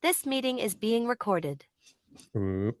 This meeting is being recorded. Oop.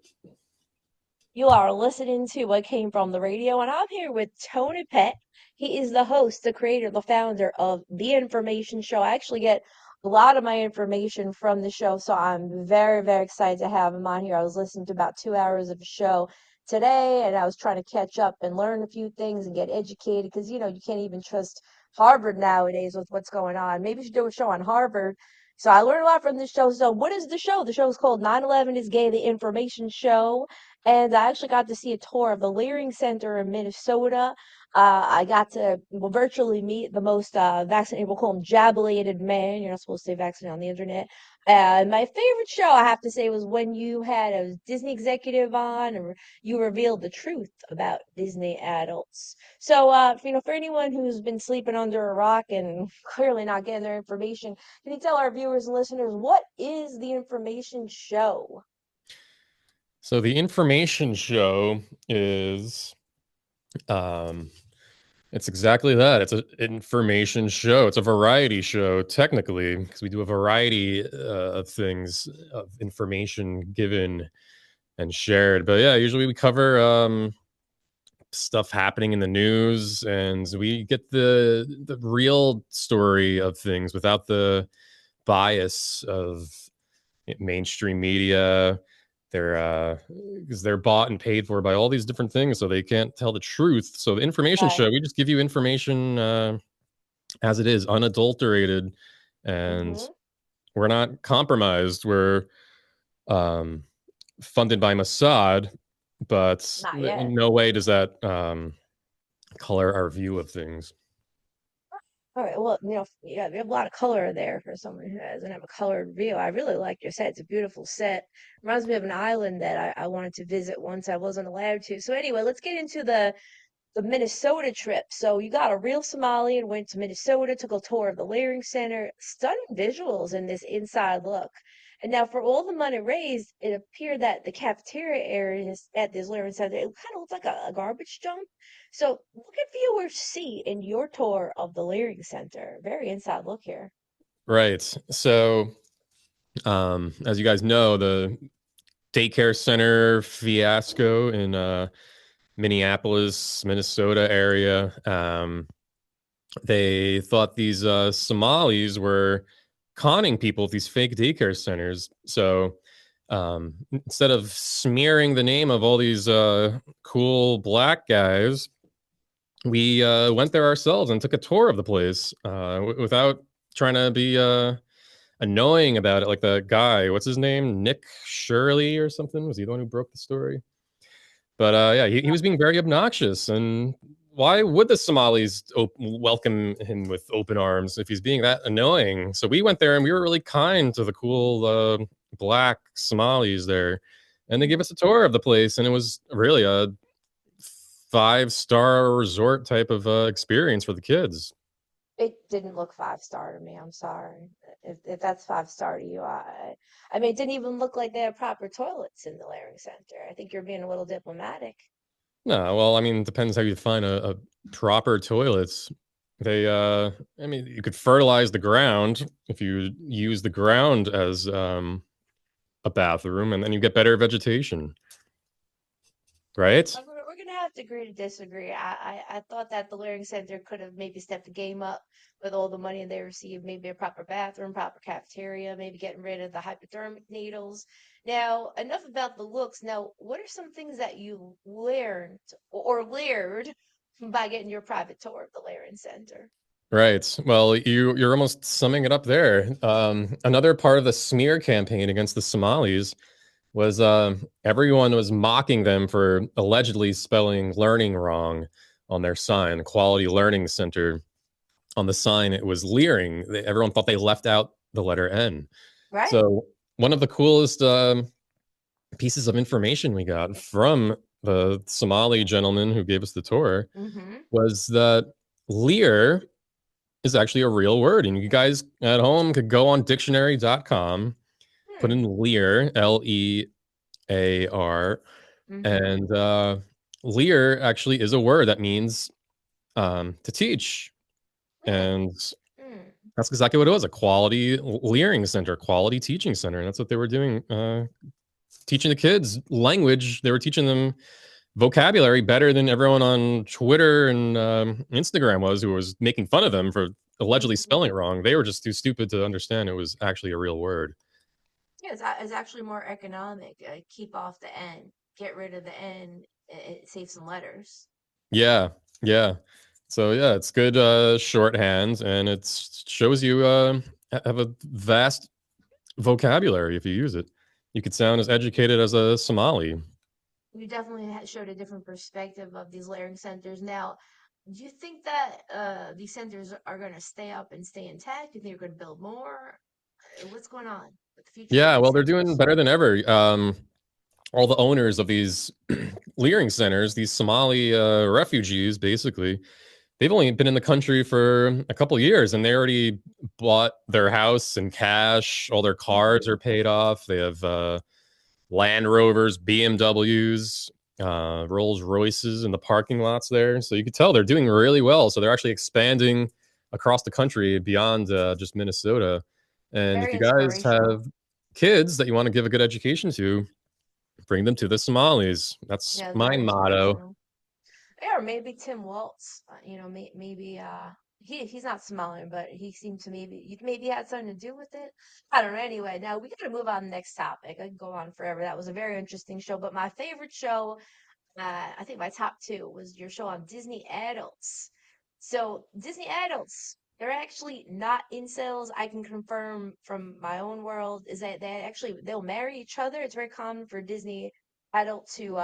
You are listening to What Came From the Radio, and I'm here with Tony Peck. He is the host, the creator, the founder of The Information Show. I actually get a lot of my information from the show, so I'm very, very excited to have him on here. I was listening to about 2 hours of a show today, and I was trying to catch up and learn a few things and get educated because, you can't even trust Harvard nowadays with what's going on. Maybe you should do a show on Harvard. So I learned a lot from this show. So what is the show? The show is called 9/11 is Gay, The Information Show. And I actually got to see a tour of the Leering Center in Minnesota. I got to virtually meet the most vaccinated, we'll call him jabulated man. You're not supposed to say vaccinated on the internet. My favorite show, I have to say, was when you had a Disney executive on and you revealed the truth about Disney adults. So, for anyone who's been sleeping under a rock and clearly not getting their information, can you tell our viewers and listeners, what is the Information Show? So the Information Show is, it's exactly that. It's an information show. It's a variety show, technically, because we do a variety of things, of information given and shared. But yeah, usually we cover stuff happening in the news, and we get the real story of things without the bias of mainstream media. Because they're bought and paid for by all these different things, so they can't tell the truth. So the Information Show, we just give you information as it is, unadulterated, and we're not compromised. We're funded by Mossad, but in no way does that color our view of things. All right. Well, you have a lot of color there for someone who doesn't have a colored view. I really like your set. It's a beautiful set. Reminds me of an island that I wanted to visit once I wasn't allowed to. So anyway, let's get into the Minnesota trip. So you got a real Somali and went to Minnesota, took a tour of the Leering Center. Stunning visuals in this inside look. And now for all the money raised, it appeared that the cafeteria areas at this Leering Center, it kind of looks like a garbage dump. So what can viewers see in your tour of the Leering Center? Very inside look here. Right. So as you guys know, the daycare center fiasco in Minneapolis, Minnesota area, they thought these Somalis were conning people with these fake daycare centers. So instead of smearing the name of all these cool black guys, we went there ourselves and took a tour of the place without trying to be annoying about it, like the guy, what's his name, Nick Shirley or something, was he the one who broke the story? But yeah, he was being very obnoxious. And why would the Somalis welcome him with open arms if he's being that annoying? So we went there and we were really kind to the cool black Somalis there, and they gave us a tour of the place, and it was really a 5-star resort type of experience for the kids. It didn't look 5-star to me. I'm sorry. If that's 5-star to you, I mean, it didn't even look like they had proper toilets in the Leering Center. I think you're being a little diplomatic. No, well, I mean, it depends how you define a proper toilets. They, I mean, you could fertilize the ground if you use the ground as a bathroom, and then you get better vegetation, right? We're gonna have to agree to disagree. I thought that the Leering Center could have maybe stepped the game up with all the money they received, maybe a proper bathroom, proper cafeteria, maybe getting rid of the hypodermic needles. Now, enough about the looks. Now, what are some things that you learned or leered by getting your private tour of the Leering Center? Right. Well, you're almost summing it up there. Another part of the smear campaign against the Somalis was everyone was mocking them for allegedly spelling learning wrong on their sign, Quality Learning Center. On the sign, it was Leering. Everyone thought they left out the letter N. Right. So one of the coolest pieces of information we got from the Somali gentleman who gave us the tour was that Lear is actually a real word. And you guys at home could go on dictionary.com, put in Lear, Lear, and Lear actually is a word that means to teach. And That's exactly what it was, a quality learning center, quality teaching center. And that's what they were doing, teaching the kids language. They were teaching them vocabulary better than everyone on Twitter and Instagram who was making fun of them for allegedly spelling it wrong. They were just too stupid to understand it was actually a real word. Yeah, it's actually more economic. Keep off the N, get rid of the N. It saves some letters. Yeah, yeah. So yeah, it's good shorthand, and it shows you have a vast vocabulary if you use it. You could sound as educated as a Somali. You definitely showed a different perspective of these layering centers. Now, do you think that these centers are going to stay up and stay intact? Do you think they're going to build more? What's going on with the future of Yeah, these well, they're doing centers? better than ever. All the owners of these leering centers, these Somali refugees, basically, they've only been in the country for a couple years, and they already bought their house in cash. All their cars are paid off. They have Land Rovers, BMWs, Rolls Royces in the parking lots there. So you could tell they're doing really well. So they're actually expanding across the country beyond just Minnesota. And if Very you guys inspirational. have kids that you want to give a good education to, bring them to the Somalis. That's Yeah, my very motto. inspirational. Yeah, or maybe Tim Waltz. Maybe he's not Somalian, but he seemed to maybe had something to do with it. I don't know. Anyway, now we got to move on to the next topic. I can go on forever. That was a very interesting show, but my favorite show, I think my top two was your show on Disney adults. So Disney adults, they're actually not incels. I can confirm from my own world is that they'll marry each other. It's very common for Disney adult to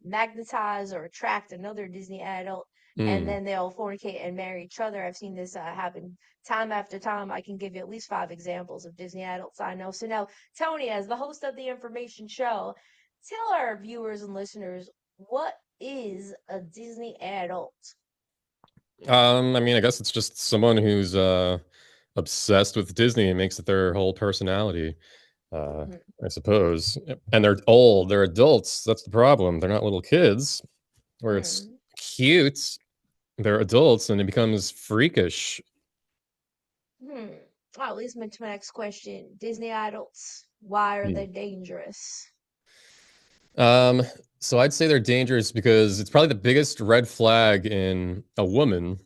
magnetize or attract another Disney adult, and Mm. then they'll fornicate and marry each other. I've seen this happen time after time. I can give you at least 5 examples of Disney adults I know. So now, Tony, as the host of the information show, tell our viewers and listeners what is a Disney adult? I mean, I guess it's just someone who's obsessed with Disney and makes it their whole personality. Mhm. I suppose. And they're old. They're adults. That's the problem. They're not little kids. Where it's Hmm. cute, they're adults, and it becomes freakish. Hmm. Well, leads me to my next question. Disney adults, why are Hmm. they dangerous? Um, so I'd say they're dangerous because it's probably the biggest red flag in a woman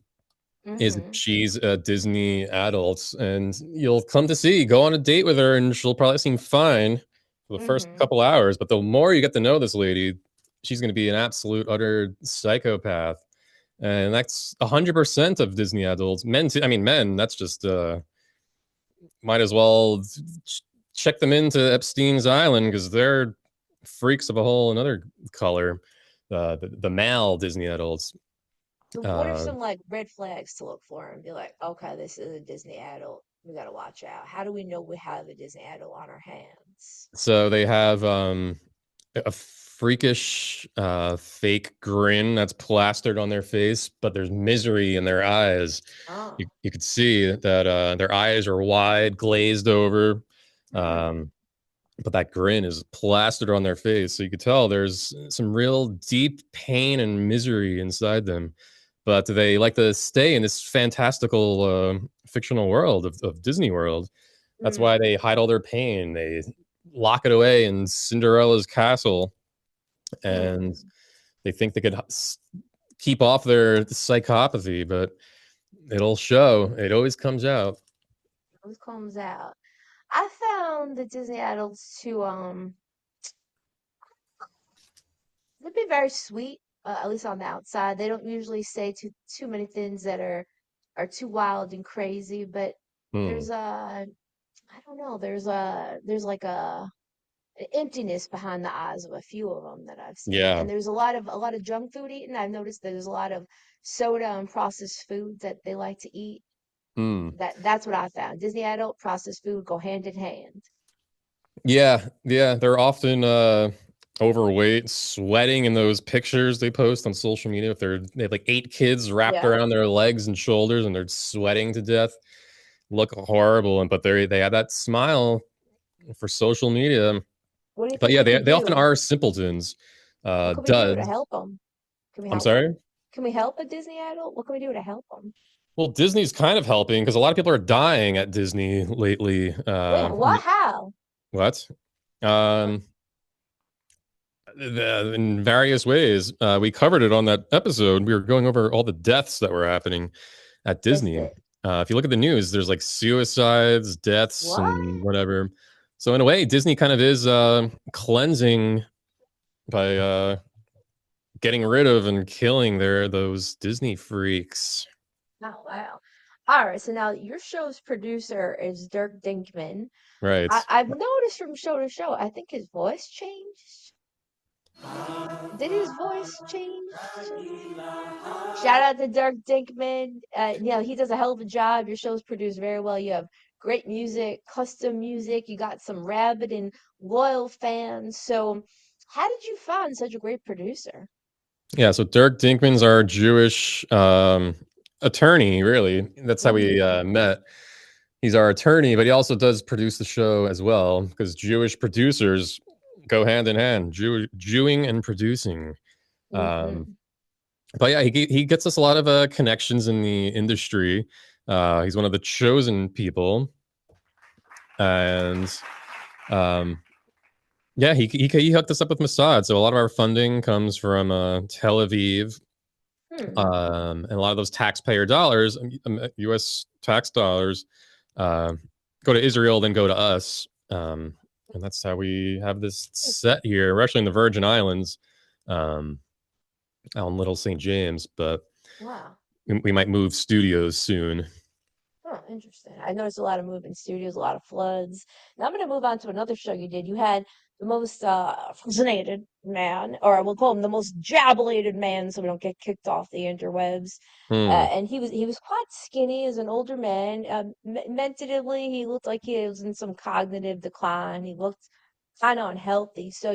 is that Hmm. she's a Disney adult, and you'll come to see, go on a date with her, and she'll probably seem fine for the first Hmm. couple hours. But the more you get to know this lady, she's going to be an absolute utter psychopath, and that's 100% of Disney adults. Men, too. I mean, men. That's just might as well check them into Epstein's Island because they're freaks of a whole another color. The male Disney adults. So what are Uh, some like red flags to look for and be like, okay, this is a Disney adult. We gotta watch out. How do we know we have a Disney adult on our hands? so they have a freakish fake grin that's plastered on their face, but there's misery in their eyes. Oh. You could see that their eyes are wide, glazed over, Hmm. um, but that grin is plastered on their face. So you could tell there's some real deep pain and misery inside them. But they like to stay in this fantastical fictional world of Disney World. That's why Hmm. they hide all their pain. They lock it away in Cinderella's castle, and Hmm. they think they could keep off their psychopathy, but it'll show. It always comes out. What comes out? I found the Disney adults to they'd be very sweet, at least on the outside. They don't usually say too many things that are too wild and crazy, but Hmm. there's I don't know, there's like an emptiness behind the eyes of a few of them that I've seen. Yeah. And there's a lot of junk food eating. I've noticed that there's a lot of soda and processed food that they like to eat. Hmm. That's what I found. Disney adult processed food go hand in hand. Yeah. Yeah. They're often overweight, sweating in those pictures they post on social media. If they have like 8 kids wrapped Yeah. around their legs and shoulders, and they're sweating to death, look horrible. And but they have that smile for social media. What do you But think yeah, we they could they often do? are simpletons. What can we do to Duds. help them? Can we I'm help them? sorry. Can we help a Disney adult? What can we do to help them? Well, Disney's kind of helping because a lot of people are dying at Disney lately. Wait, what? How? What? Um, in various ways. We covered it on that episode. We were going over all the deaths that were happening at Missed Disney. it. If you look at the news, there's like suicides, deaths, What? and whatever. So in a way, Disney kind of is cleansing by getting rid of and killing those Disney freaks. Oh, wow. All right, so now your show's producer is Dirk Dinkman. Right. I've noticed from show to show, I think his voice changed. Did his voice change? Shout out to Dirk Dinkman. He does a hell of a job. Your show's produced very well. You have great music, custom music. You got some rabid and loyal fans. So, how did you find such a great producer? Yeah, so Dirk Dinkman's our Jewish attorney, really. That's how we met. He's our attorney, but he also does produce the show as well because Jewish producers go hand in hand, Jewing and producing. Mm-hmm. But yeah, he gets us a lot of connections in the industry. He's one of the chosen people, and yeah, he hooked us up with Mossad. So a lot of our funding comes from Tel Aviv, and a lot of those taxpayer dollars, U.S. tax dollars, go to Israel, then go to us. And that's how we have this set here. We're actually in the Virgin Islands, out in Little St. James, but Wow. we might move studios soon. Oh, interesting. I noticed a lot of moving studios, a lot of floods. Now I'm going to move on to another show you did. You had the most fascinated man, or we'll call him the most jabulated man, so we don't get kicked off the interwebs. And he was quite skinny as an older man. Mentally, he looked like he was in some cognitive decline. He looked kind of unhealthy. So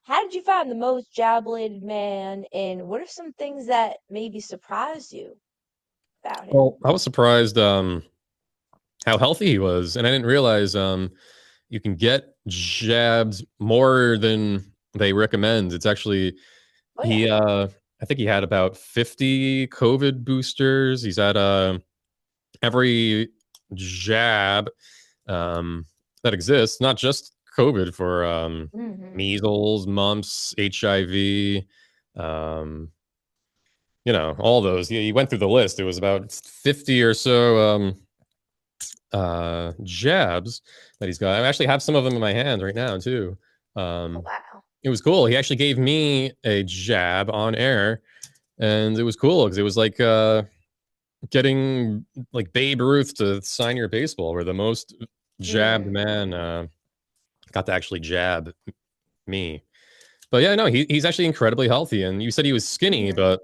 how did you find the most jabulated man, and what are some things that maybe surprised you about him? Well, I was surprised how healthy he was, and I didn't realize you can get jabbed more than they recommend. It's actually Oh yeah. he I think he had about 50 COVID boosters. He's had every jab that exists, not just COVID, for Hmm. measles, mumps, HIV, um, all those. He went through the list. It was about 50 or so jabs that he's got. I actually have some of them in my hand right now too. Oh Um, wow. it was cool. He actually gave me a jab on air, and it was cool because it was like getting like Babe Ruth to sign your baseball, where the most jabbed Mm. man got to actually jab me. But yeah, no, he's actually incredibly healthy. And you said he was skinny, Hmm. but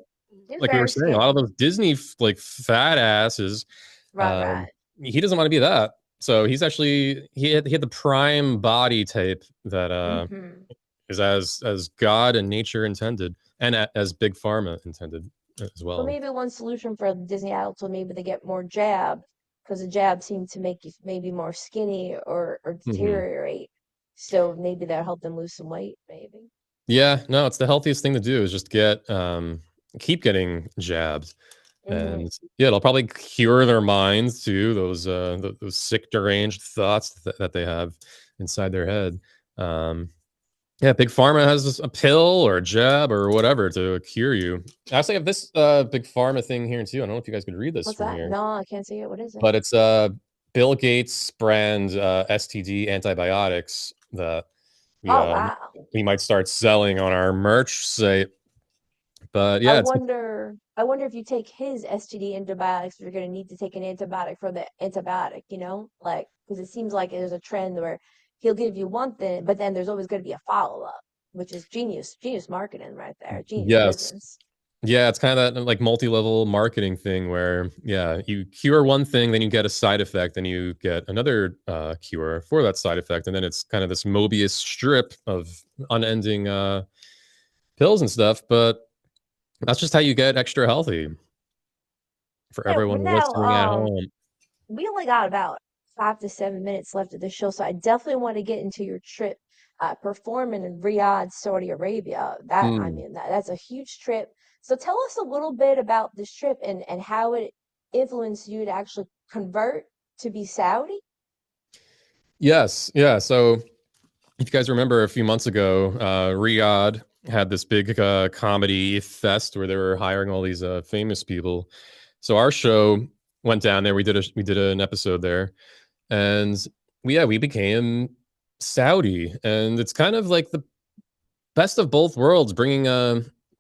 He's like we were very saying, a lot of skinny. those Disney like fat asses, Right, um, right. he doesn't want to be that. So he's actually he had the prime body type that Hmm. is as God and nature intended, and as Big Pharma intended as So well. maybe one solution for Disney adults would maybe they get more jab, because the jab seemed to make you maybe more skinny or Hmm. deteriorate. So maybe that'll help them lose some weight, maybe. Yeah, no, it's the healthiest thing to do is just keep getting jabs. Hmm. And yeah, it'll probably cure their minds too, those sick deranged thoughts that they have inside their head. Um yeah, Big Pharma has a pill or a jab or whatever to cure you. I actually have this Big Pharma thing here too. I don't know if you guys could read this What's from that? here, No, I can't see it. What is it? but it's Bill Gates brand STD antibiotics that we Oh uh wow. we might start selling on our merch site. But I yeah, it's wonder I wonder if you take his STD antibiotics, you're going to need to take an antibiotic for the antibiotic, like, because it seems like there's a trend where he'll give you one thing, but then there's always going to be a follow-up, which is genius marketing right there, genius yes. business. Yeah, it's kind of that like multi-level marketing thing where yeah, you cure one thing, then you get a side effect, then you get another cure for that side effect, and then it's kind of this Mobius strip of unending pills and stuff. But that's just how you get extra healthy for Yeah, but everyone now, listening at home. we only got about 5 to 7 minutes left of the show, so I definitely want to get into your trip, performing in Riyadh, Saudi Arabia. I Hmm. mean, that's a huge trip. So tell us a little bit about this trip and how it influenced you to actually convert to be Saudi? Yes, yeah. So if you guys remember a few months ago, Riyadh had this big comedy fest where they were hiring all these famous people. So our show went down there. We did an episode there, and we became Saudi, and it's kind of like the best of both worlds, bringing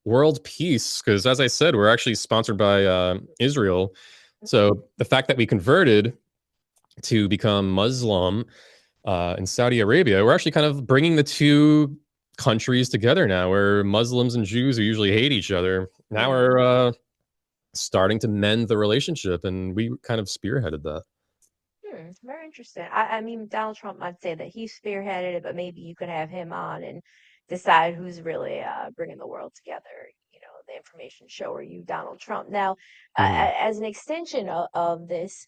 world peace. Because as I said, we're actually sponsored by Israel, so the fact that we converted to become Muslim in Saudi Arabia, we're actually kind of bringing the two countries together now, where Muslims and Jews who usually hate each other now are starting to mend the relationship, and we kind of spearheaded that. Very interesting. I mean, Donald Trump might say that he spearheaded it, but maybe you could have him on and decide who's really bringing the world together. You know, the information show or you, Donald Trump. Now, Mhm. as an extension of this,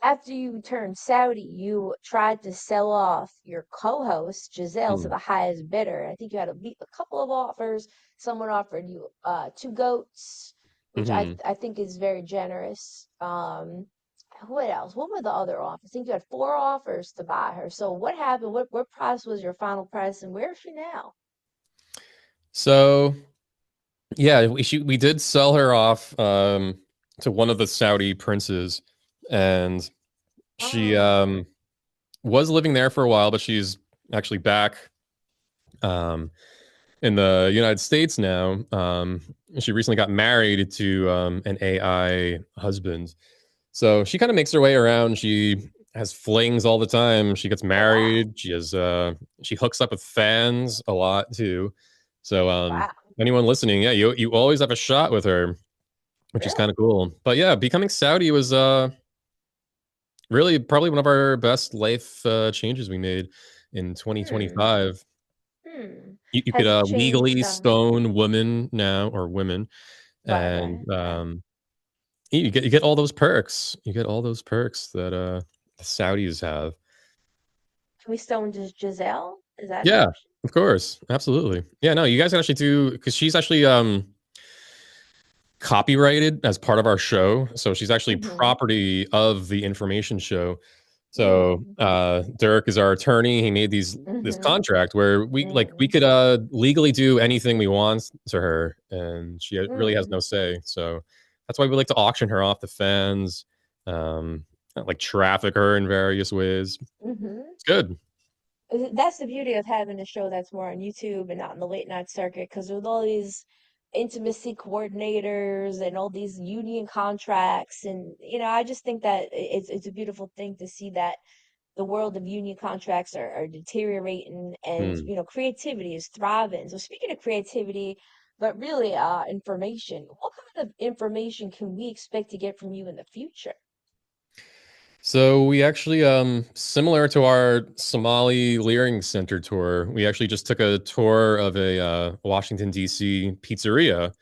after you turned Saudi, you tried to sell off your co-host Giselle to Mhm. the highest bidder. I think you had a couple of offers. Someone offered you two goats, which Mhm. I think is very generous. What else? What were the other offers? I think you had four offers to buy her. So what happened? What price was your final price, and where is she now? So yeah, we did sell her off to one of the Saudi princes, and she Oh, was living there for a while, but she's actually back um, in the United States now. She recently got married to an AI husband, so she kind of makes her way around. She has flings all the time. She gets oh wow, married. She hooks up with fans a lot too. So wow, anyone listening, yeah, you always have a shot with her, which is really? kind of cool. But yeah, becoming Saudi was really probably one of our best life changes we made in Hmm. 2025. Hmm. You could Has it legally changed? stone women now, or women, Right, and right, right. you get all those perks. You get all those perks that the Saudis have. Can we stone just Giselle? Is that an Yeah, option? of course, absolutely. Yeah, no, you guys can actually do, because she's actually copyrighted as part of our show, so she's actually Mm-hmm. property of the information show. So Mm. Dirk is our attorney. He made this Mm-hmm. contract where we Mm. could legally do anything we want to her, and she really has Mm. no say. So that's why we like to auction her off to fans, um, like traffic her in various ways. Mm-hmm. It's good. That's the beauty of having a show that's more on YouTube and not in the late night circuit, because with all these intimacy coordinators and all these union contracts, and I just think that it's a beautiful thing to see that the world of union contracts are deteriorating, and Hmm. creativity is thriving. So speaking of creativity, but really information, what kind of information can we expect to get from you in the future? So we actually, similar to our Somali Leering Center tour, we actually just took a tour of a Washington D.C. pizzeria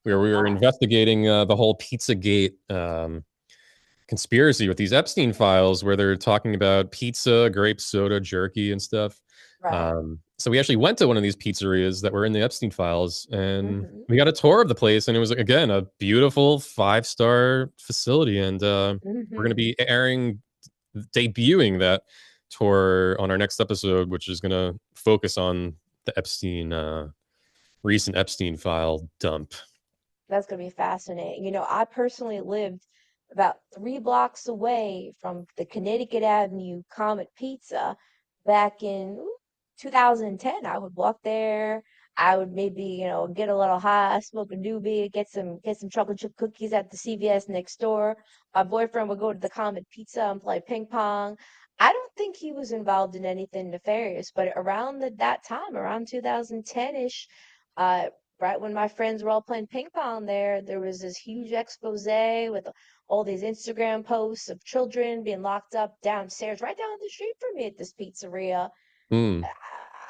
where Oh we were wow. investigating the whole Pizzagate conspiracy with these Epstein files, where they're talking about pizza, grape soda, jerky, and stuff. Right. So we actually went to one of these pizzerias that were in the Epstein files, and Mm-hmm. we got a tour of the place, and it was again a beautiful 5-star facility, and we're going to Mm-hmm. be debuting that tour on our next episode, which is going to focus on the recent Epstein file dump. That's going to be fascinating. I personally lived about 3 blocks away from the Connecticut Avenue Comet Pizza back in 2010. I would walk there. I would maybe, get a little high, smoke a doobie, get some chocolate chip cookies at the CVS next door. My boyfriend would go to the Comet Pizza and play ping pong. I don't think he was involved in anything nefarious, but around that time, around 2010-ish, uh, right when my friends were all playing ping pong there was this huge expose with all these Instagram posts of children being locked up downstairs, right down the street from me at this pizzeria. Hmm.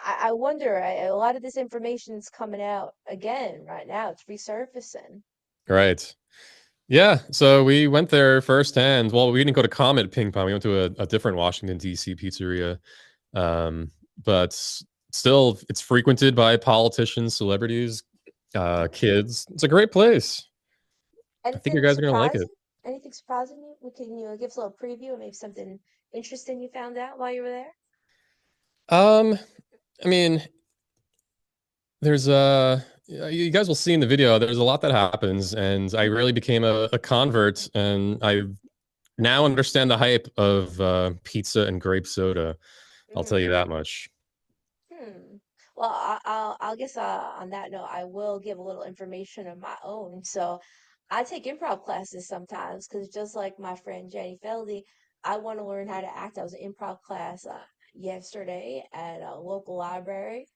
I wonder, a lot of this information is coming out again right now. It's resurfacing. Right. Yeah, so we went there firsthand. Well, we didn't go to Comet Ping Pong. We went to a different Washington D.C. pizzeria, but still, it's frequented by politicians, celebrities, Mm. kids. It's a great place. I think you Anything guys are gonna like it. surprising? Anything surprising you? Can you give us a little preview of maybe something interesting you found out while you were there? Um, I mean, there's you guys will see in the video, there's a lot that happens, and I really became a convert, and I now understand the hype of pizza and grape soda. I'll tell you Mm. that much. Hmm. Well, I'll guess on that note, I will give a little information of my own. So, I take improv classes sometimes because just like my friend Jenny Feldy, I want to learn how to act. I was in improv class yesterday at a local library,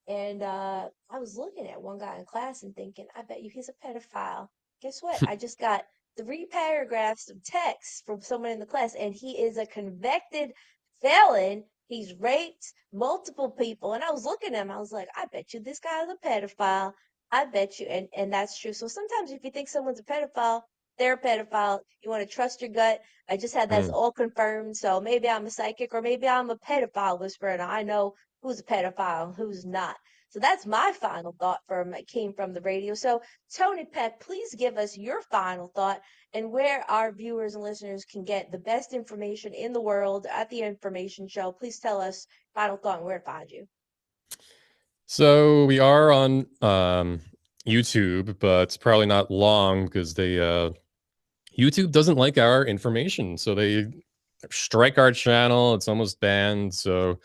and I was looking at one guy in class and thinking, I bet you he's a pedophile. Guess what? I just got 3 paragraphs of text from someone in the class, and he is a convicted felon. He's raped multiple people. And I was looking at him, I was like, I bet you this guy's a pedophile. I bet you. And that's true. So sometimes if you think someone's a pedophile, they're a pedophile. You want to trust your gut. I just had that Mm. all confirmed. So maybe I'm a psychic or maybe I'm a pedophile whisperer and I know who's a pedophile and who's not. So that's my final thought from it came from the radio. So Tony Peck, please give us your final thought and where our viewers and listeners can get the best information in the world at the information show. Please tell us final thought and where to find you. So we are on YouTube, but it's probably not long because they YouTube doesn't like our information, so they strike our channel. It's almost banned. So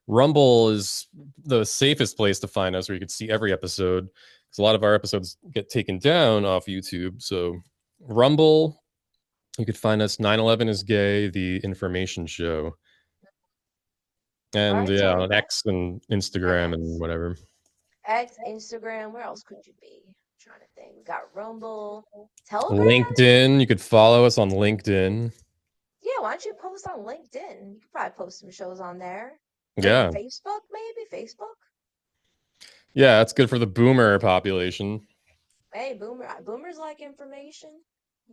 Rumble is the safest place to find us, where you can see every episode, because a lot of our episodes get taken down off YouTube. So Rumble, you could find us. 9/11 is Gay, the information show, All and right, yeah, Tony on Peck. X and And Instagram and X. whatever. X, Instagram. Where else could you be? I'm trying to think. We got Rumble, Telegram. LinkedIn, you could follow us on LinkedIn. Yeah, why don't you post on LinkedIn? You could probably post some shows on there. And Yeah, Facebook, maybe Facebook. yeah, that's good for the boomer population. Hey, boomers like information.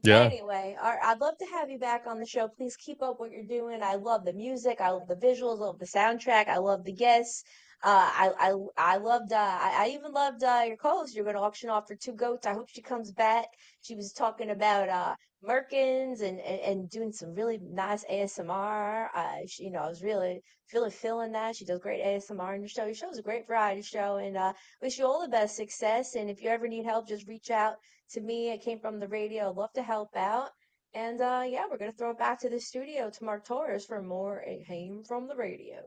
Yeah. Anyway, I'd love to have you back on the show. Please keep up what you're doing. I love the music. I love the visuals. I love the soundtrack. I love the guests. I loved. I even loved your co-host. You're going to auction off for 2 goats. I hope she comes back. She was talking about merkins and doing some really nice ASMR. I was really feeling that. She does great ASMR in your show. Your show is a great variety show, and wish you all the best success. And if you ever need help, just reach out to me. It came from the radio. I'd love to help out. And yeah, we're going to throw it back to the studio to Mark Torres for more It Came from the Radio.